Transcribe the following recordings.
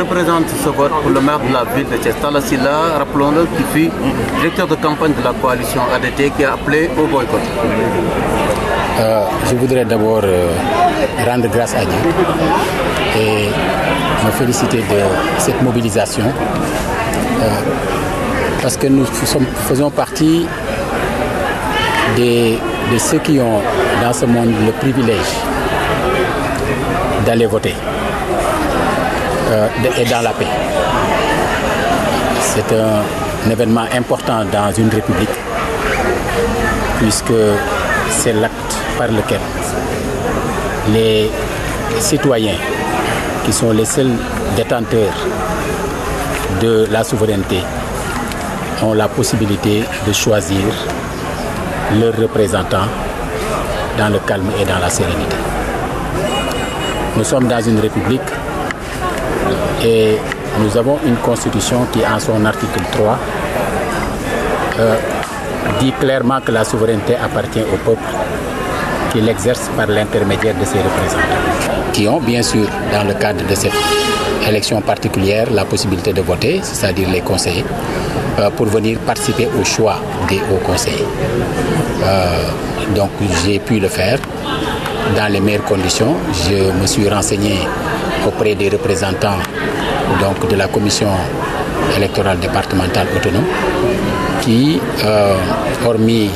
représente ce vote pour le maire de la ville de Thiès, Talla Sylla, rappelons-le, qui fut directeur de campagne de la coalition ADT, qui a appelé au boycott. Je voudrais d'abord rendre grâce à Dieu et me féliciter de cette mobilisation parce que nous faisons partie de ceux qui ont dans ce monde le privilège d'aller voter et dans la paix. C'est un événement important dans une république puisque c'est l'acte par lequel les citoyens qui sont les seuls détenteurs de la souveraineté ont la possibilité de choisir leurs représentants dans le calme et dans la sérénité. Nous sommes dans une république et nous avons une constitution qui, en son article 3, dit clairement que la souveraineté appartient au peuple, qui l'exerce par l'intermédiaire de ses représentants, qui ont bien sûr, dans le cadre de cette élection particulière, la possibilité de voter, c'est-à-dire les conseillers, pour venir participer au choix des hauts conseillers. Donc j'ai pu le faire dans les meilleures conditions. Je me suis renseigné auprès des représentants donc, de la commission électorale départementale autonome qui, hormis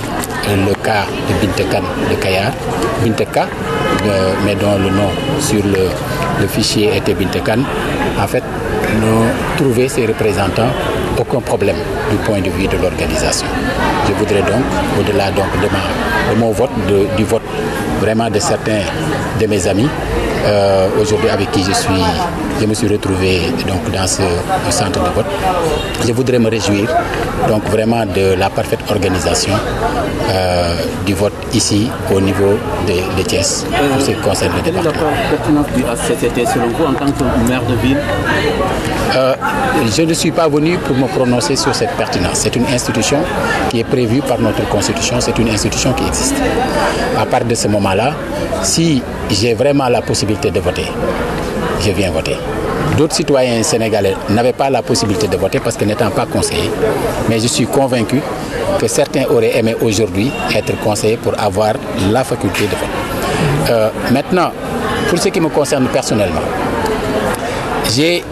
le cas de Bintekan de Kayar, Binteka, mais dont le nom sur le fichier était Bintekan, en fait, n'ont trouvé ces représentants aucun problème du point de vue de l'organisation. Je voudrais donc, au-delà donc de mon vote, du vote vraiment de certains de mes amis, aujourd'hui avec qui je me suis retrouvé donc dans ce centre de vote. Je voudrais me réjouir donc vraiment de la parfaite organisation du vote ici au niveau de Thiès, pour ce qui concerne le département. Quelle est la pertinence du HCCT selon vous en tant que maire de ville? Je ne suis pas venu pour me prononcer sur cette pertinence. C'est une institution qui est prévue par notre constitution, c'est une institution qui existe. À partir de ce moment-là, si j'ai vraiment la possibilité de voter, je viens voter. D'autres citoyens sénégalais n'avaient pas la possibilité de voter parce que n'étant pas conseillers, mais je suis convaincu que certains auraient aimé aujourd'hui être conseillers pour avoir la faculté de voter. Maintenant, pour ce qui me concerne personnellement, j'ai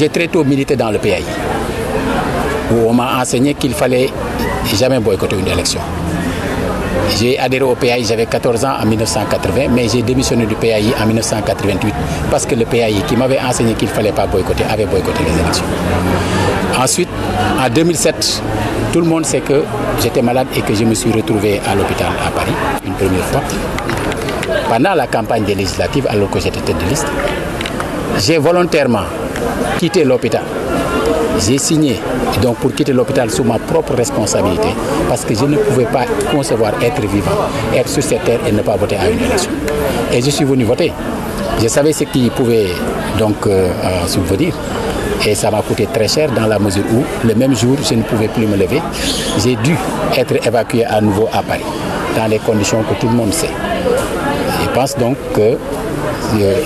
très tôt milité dans le PAI, où on m'a enseigné qu'il fallait jamais boycotter une élection. J'ai adhéré au PAI, j'avais 14 ans en 1980, mais j'ai démissionné du PAI en 1988 parce que le PAI qui m'avait enseigné qu'il ne fallait pas boycotter avait boycotté les élections. Ensuite, en 2007, tout le monde sait que j'étais malade et que je me suis retrouvé à l'hôpital à Paris une première fois. Pendant la campagne des législatives, alors que j'étais tête de liste, j'ai volontairement quitté l'hôpital. J'ai signé donc pour quitter l'hôpital sous ma propre responsabilité parce que je ne pouvais pas concevoir être vivant, être sur cette terre et ne pas voter à une élection. Et je suis venu voter. Je savais ce qui pouvait donc subvenir et ça m'a coûté très cher dans la mesure où le même jour je ne pouvais plus me lever. J'ai dû être évacué à nouveau à Paris dans les conditions que tout le monde sait. Je pense donc que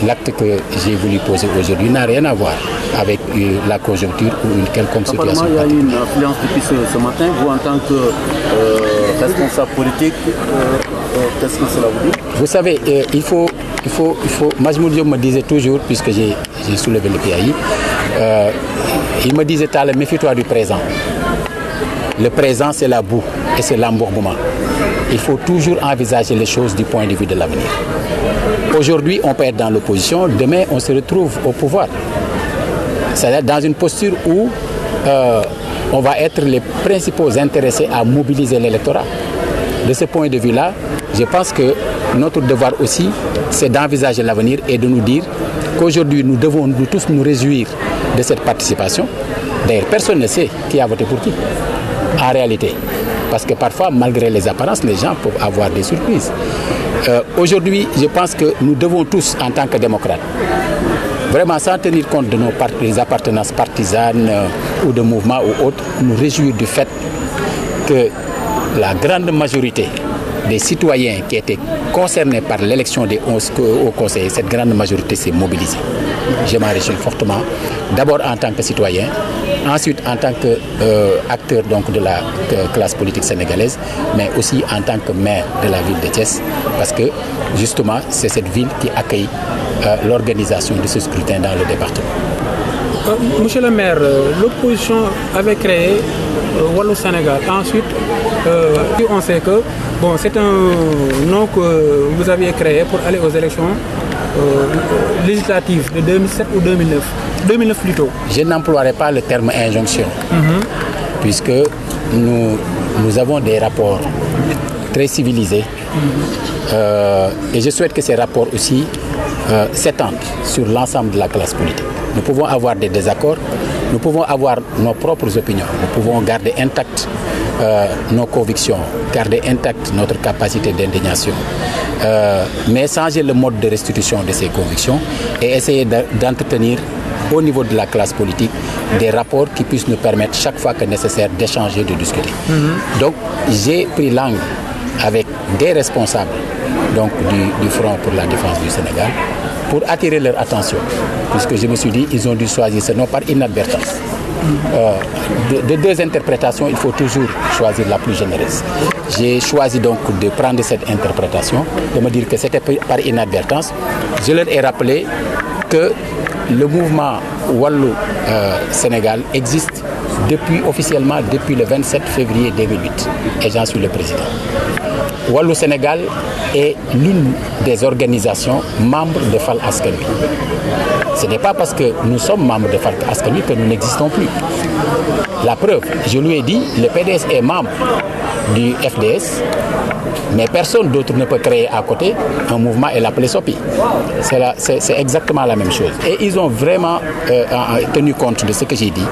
l'acte que j'ai voulu poser aujourd'hui n'a rien à voir avec la conjoncture ou une quelconque situation. Il y a eu une influence depuis ce matin. Vous, en tant que responsable politique, qu'est-ce que cela vous dit? Vous savez, il faut Majmoud Diop me disait toujours, puisque j'ai soulevé le PAI, il me disait, méfie-toi du présent. Le présent, c'est la boue et c'est l'embourbement. Il faut toujours envisager les choses du point de vue de l'avenir. Aujourd'hui, on peut être dans l'opposition, demain, on se retrouve au pouvoir. C'est-à-dire dans une posture où on va être les principaux intéressés à mobiliser l'électorat. De ce point de vue-là, je pense que notre devoir aussi, c'est d'envisager l'avenir et de nous dire qu'aujourd'hui, nous devons nous tous nous réjouir de cette participation. D'ailleurs, personne ne sait qui a voté pour qui, en réalité. Parce que parfois, malgré les apparences, les gens peuvent avoir des surprises. Aujourd'hui, je pense que nous devons tous, en tant que démocrates, vraiment sans tenir compte de nos appartenances partisanes ou de mouvements ou autres, nous réjouir du fait que la grande majorité des citoyens qui étaient concernés par l'élection des 11 hauts conseillers, cette grande majorité s'est mobilisée. Je m'en réjouis fortement, d'abord en tant que citoyen, ensuite en tant qu'acteur donc de la classe politique sénégalaise, mais aussi en tant que maire de la ville de Thiès, parce que justement c'est cette ville qui accueille l'organisation de ce scrutin dans le département. Monsieur le maire, l'opposition avait créé Wallu Sénégal. Ensuite, on sait que c'est un nom que vous aviez créé pour aller aux élections législatives de 2007 ou 2009. 2009 plutôt. Je n'emploierai pas le terme injonction, puisque nous avons des rapports très civilisés et je souhaite que ces rapports aussi s'étendent sur l'ensemble de la classe politique. Nous pouvons avoir des désaccords, nous pouvons avoir nos propres opinions, nous pouvons garder intactes nos convictions, garder intacte notre capacité d'indignation, mais changer le mode de restitution de ces convictions et essayer d'entretenir au niveau de la classe politique des rapports qui puissent nous permettre chaque fois que nécessaire d'échanger, de discuter. Donc j'ai pris langue avec des responsables donc, du Front pour la défense du Sénégal pour attirer leur attention, puisque je me suis dit ils ont dû choisir ce nom par inadvertance. De deux interprétations, il faut toujours choisir la plus généreuse. J'ai choisi donc de prendre cette interprétation, de me dire que c'était par inadvertance. Je leur ai rappelé que le mouvement Wallu Sénégal existe officiellement depuis le 27 février 2008 et j'en suis le président. Wallu Sénégal est l'une des organisations membres de Fal Askan Wi. Ce n'est pas parce que nous sommes membres de Fal Askan Wi que nous n'existons plus. La preuve, je lui ai dit, le PDS est membre du FDS, mais personne d'autre ne peut créer à côté un mouvement et l'appeler SOPI. C'est exactement la même chose. Et ils ont vraiment tenu compte de ce que j'ai dit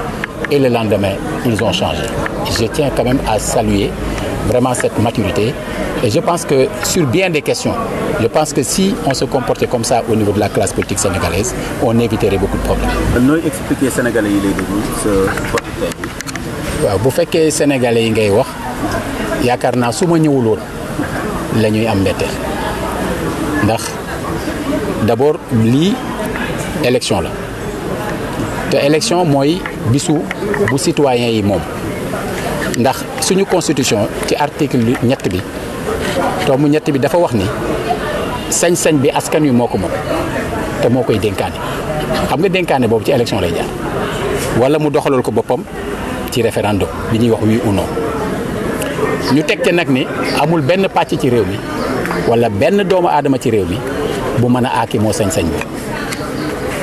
et le lendemain, ils ont changé. Je tiens quand même à saluer vraiment cette maturité. Et je pense que sur bien des questions, je pense que si on se comportait comme ça au niveau de la classe politique sénégalaise, on éviterait beaucoup de problèmes. Nous expliquer Sénégalais yi lay déglu ce vote tey bi. waaw bu fekkee Sénégalais yi ngay wax yaakaar naa su ma ñëwul woon la ñuy am mbetteel ndax d'abord lii élection la te élection mooy bisu bu citoyen yi moom ndax suñu constitution ci article ñett bi tomu ñett bi dafa wax ni sañ-sañ bi askan wi moo ko moom te moo koy dénkaane xam nga dénkaane boobu ci élection lay jaar wala mu doxalal ko boppam ci référendum bi ñuy wax oui ou non ñu teg ca nag ni amul benn pàcc ci réew mi wala benn doomu aadama ci réew mi bu mën a aaki moo sañ-sañ bi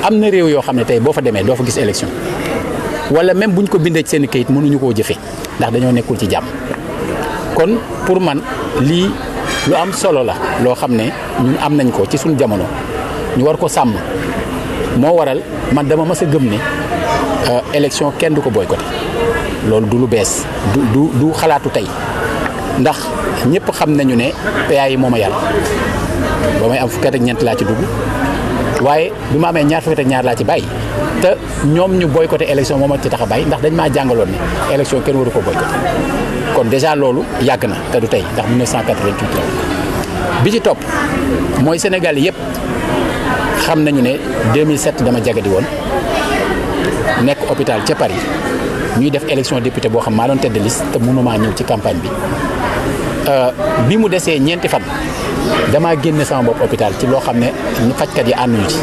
am na réew yoo xam ne tey boo fa demee doo fa gis élection wala même buñ ko bindee ci seen kayit mënuñu koo jëfee ndax dañoo nekkul ci jàmm kon pour man lii lu am solo la loo xam ne ñun am nañ ko ci suñu jamono ñu war ko sàmm moo waral man dama mës a gëm ne élection kenn du ko boycotté loolu du lu bees du xalaatu tey ndax ñëpp xam nañu ne PA yi moo ma yàlla ba may am fukki at ak ñeent laa ci dugg waaye bi ma amee ñaar fukki at ak ñaar laa ci bàyyi te ñoom ñu boycotté élection moom ci tax a bàyyi ndax dañ maa jàngaloon ne élection kenn waru ko boycotté kon déjà loolu yàgg na te du tey ndax 1988 la bi ci topp mooy Sénégal yëpp xam nañu ne 2007 dama jagadi woon nekk hôpital ca Paris ñuy def élection député boo xam maa doon tête de liste te mënumaa ñëw ci campagne bi mu desee ñeenti fan damaa génne sama bopp hôpital ci loo xam ne fajkat yi ànduñu ci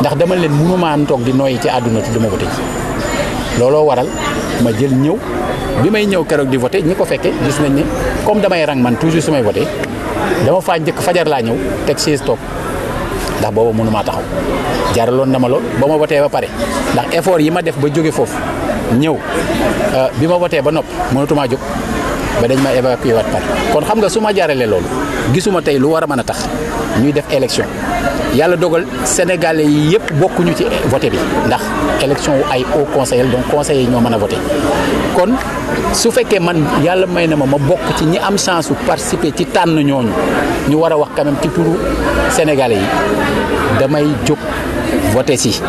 ndax dama leen mënumaa toog di noyyi ci àdduna te dama voté ji looloo waral ma jël ñëw bi may ñëw keroog di voté ñi ko fekke gis nañ ne comme damay rang man toujours su may voté dama faa njëkk fajar laa ñëw teg chaise toog ndax booba mënumaa taxaw jaraloon na ma lool ba ma voté ba pare ndax effort yi ma def ba jóge foofu ñëw bi ma voté ba nopp mënatumaa jóg ba dañ ma évacué waat pare kon xam nga su ma jaaralee loolu gisuma tey lu war a mën a tax ñuy def élection yàlla dogal sénégalais yi yëpp bokkuñu ci voté bi ndax élection wu ay haut conseil donc conseillers yi ñoo mën a voté kon su fekkee man yàlla may na ma bokk ci ñi am chance su participer ci tànn ñooñu ñu war a wax quand même ci turu sénégalais yi damay jóg voté si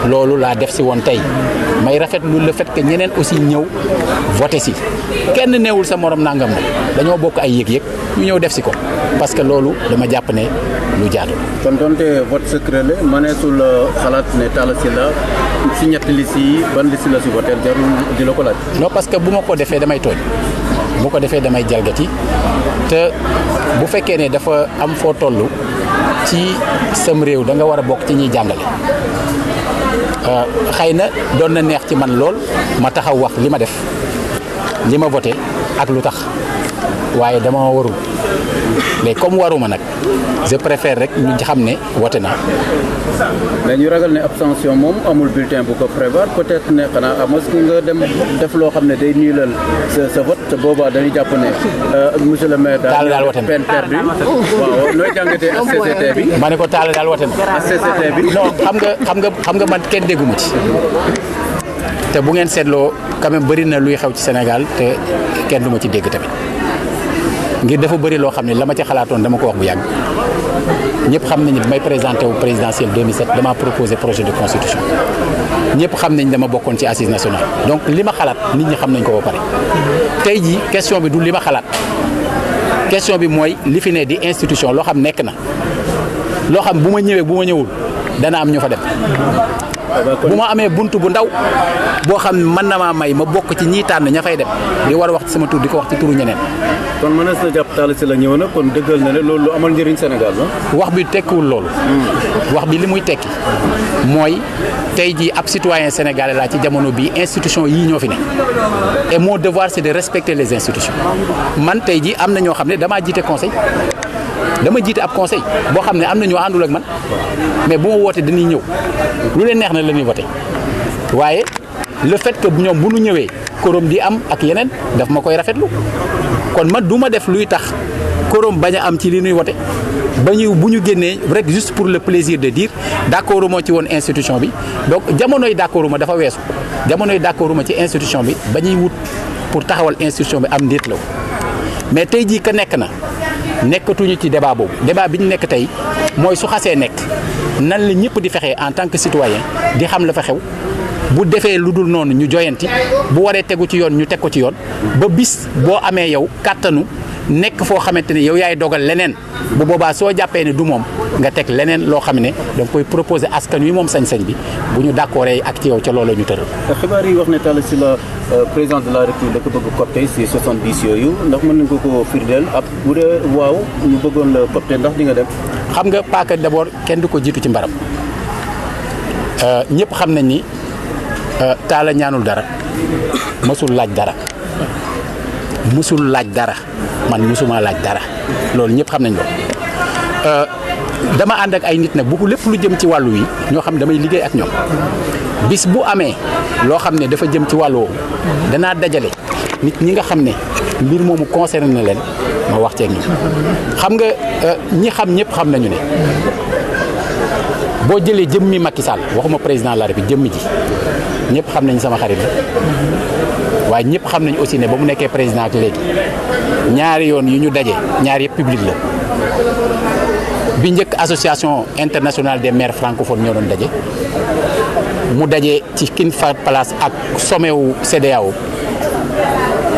loolu laa def si woon tey may rafetlu le fait que ñeneen aussi ñëw voté si kenn neewul sa morom nangam na dañoo bokk ay yëg-yëg ñu ñëw def si ko parce que loolu dama jàpp ne lu jaadu. kon donte vote secret la mëneesul xalaat ne Talla Sylla si ñetti liste yi ban liste la si voté jarul di la ko laaj. non parce que bu ma ko defee damay tooñ bu ko defee damay jalgati te bu fekkee ne dafa am foo toll ci sam réew da nga war a bokk ci ñuy jàngale xëy na doon na neex ci man lool ma taxaw wax li ma def li ma voté ak lu tax waaye dama warul mais comme waruma nag je préfère rek ñu xam ne voté naa. mais ñu ragal ne abstention moom amul bulletin bu ko prévoir peut-être ne xanaa mos nga dem def loo xam ne day niilal sa vote te boobaa dañuy jàpp ne monsieur le maire daal wote na peine perdue. waaw nooy jàngatee HCCT bi. ma ne ko Talla daal wote na. HCCT bi. non xam nga man kenn dégguma ci te bu ngeen seetloo quand même bëri na luy xew ci Sénégal te kenn du ma ci dégg tamit ngir dafa bëri loo xam ne la ma ci xalaatoon dama ko wax bu yàgg ñëpp xam nañu bi may présenté wu présidentielle 2007 dama proposé projet de constitution ñëpp xam nañ dama bokkoon ci assise nationale donc li ma xalaat nit ñi xam nañ ko ba pare tey jii question bi du li ma xalaat question bi mooy li fi ne di institution loo xam nekk na loo xam bu ma ñëwee bu ma ñëwul dana am ñu fa dem bu ma amee buntu bu ndaw boo xam ne mën na maa may ma bokk ci ñii tànn ña fay dem di war a wax ci sama tur di ko wax ci turu ñeneen. kon mën na sa jàpp Talla Sylla ñëw na kon dëggal na ne loolu lu amal njëriñ Sénégal la. wax bi tekkiwul loolu. wax bi li muy tekki mooy tey jii ab citoyen sénégalais laa ci jamono bii institution yii ñoo fi ne et mon devoir c'est de respecter les institutions man tey jii am na ñoo xam ne damaa jiite conseil. dama jiite ab conseil boo xam ne am na ñoo àndul ak man mais bu ma wootee dañuy ñëw lu leen neex na la ñuy voté waaye le fait que ñoom bu ñu ñëwee quorum di am ak yeneen daf ma koy rafetlu kon man du ma def luy tax quorum bañ a am ci li ñuy voté bu ñu génnee rek juste pour le plaisir de dire d'accord moo ci woon institution bi donc jamonoy d'accord ma dafa weesu jamonoy d'accord ma ci institution bi ba ñuy wut pour taxawal institution bi am ndéet la mais tey jii ka nekk na. nekkatuñu ci débat boobu débat bi ñu nekk tey mooy su xasee nekk nan la ñëpp di fexee en tant que citoyen di xam la fa xew bu defee lu dul noonu ñu joyanti bu waree tegu ci yoon ñu teg ko ci yoon ba bis boo amee yow kàttanu nekk foo xamante ne yow yaay dogal leneen bu boobaa soo jàppee ne du moom nga teg leneen loo xam ne da nga koy proposer askan wi moom sañ-sañ bi bu ñu d'accordee ak ci yow ca loolu ñu tëral. xibaar yi wax ne Talla Sylla président de la République da ko bëgg a copter si 70 yooyu ndax mën nañu ko firdeel ab bu dee waaw ñu bëggoon la copter ndax di nga dem. xam nga paaka d'abord kenn du ko jiitu ci mbaram ñëpp xam nañ ni Talla ñaanul dara mësul laaj dara man mësuma laaj dara loolu ñëpp xam nañ loolu dama ànd ak ay nit nag bu lépp lu jëm ci wàllu wi ñoo xam ne damay liggéey ak ñoom bis bu amee loo xam ne dafa jëm ci wàllu woowu danaa dajale nit ñi nga xam ne mbir moomu concerné na leen ma wax ceeg ñi xam nga ñi xam ñëpp xam nañu ne boo jëlee jëmmi Macky Sall waxuma président de la République jëmmi ji ñëpp xam nañ sama xarit la waaye ñëpp xam nañ aussi ne ba mu nekkee président ak léegi ñaari yoon yu ñu daje ñaari yëpp public la bi njëkk association internationale des maires francophones ñoo doon daje mu daje ci King Fahd Palace ak sommet wu CEDEAO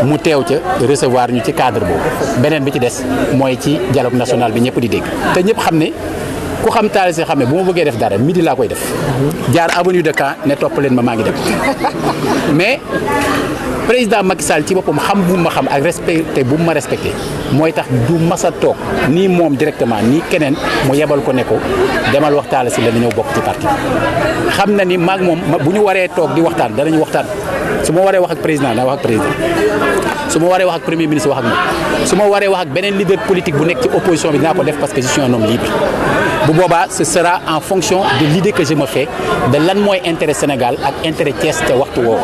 mu teew ca recevoir ñu ci cadre boobu beneen bi ci des mooy ci dialogue national bi ñëpp di dégg te ñëpp xam ne ku xam Talla Sylla xam ne bu ma bëggee def dara midi laa koy def jaar avenue de Caen ne topp leen ma maa ngi dem mais président Macky Sall ci boppam xam bu ma xam ak respecté bu ma respecté mooy tax du mas a toog nii moom directement nii keneen mu yebal ko ne ko demal wax Talla Sylla la ñëw bokk ci parti xam na ni maag moom bu ñu waree toog di waxtaan danañu waxtaan su ma waree wax ak président daa wax ak président su ma waree wax ak premier ministre wax ak moom su ma waree wax ak beneen leader politique bu nekk ci opposition bi dinaa ko def parce que je suis un homme libre bu boobaa ce sera en fonction de l'idée que je me fais de lan mooy intérêt Sénégal ak intérêt Thiès te waxtu woowu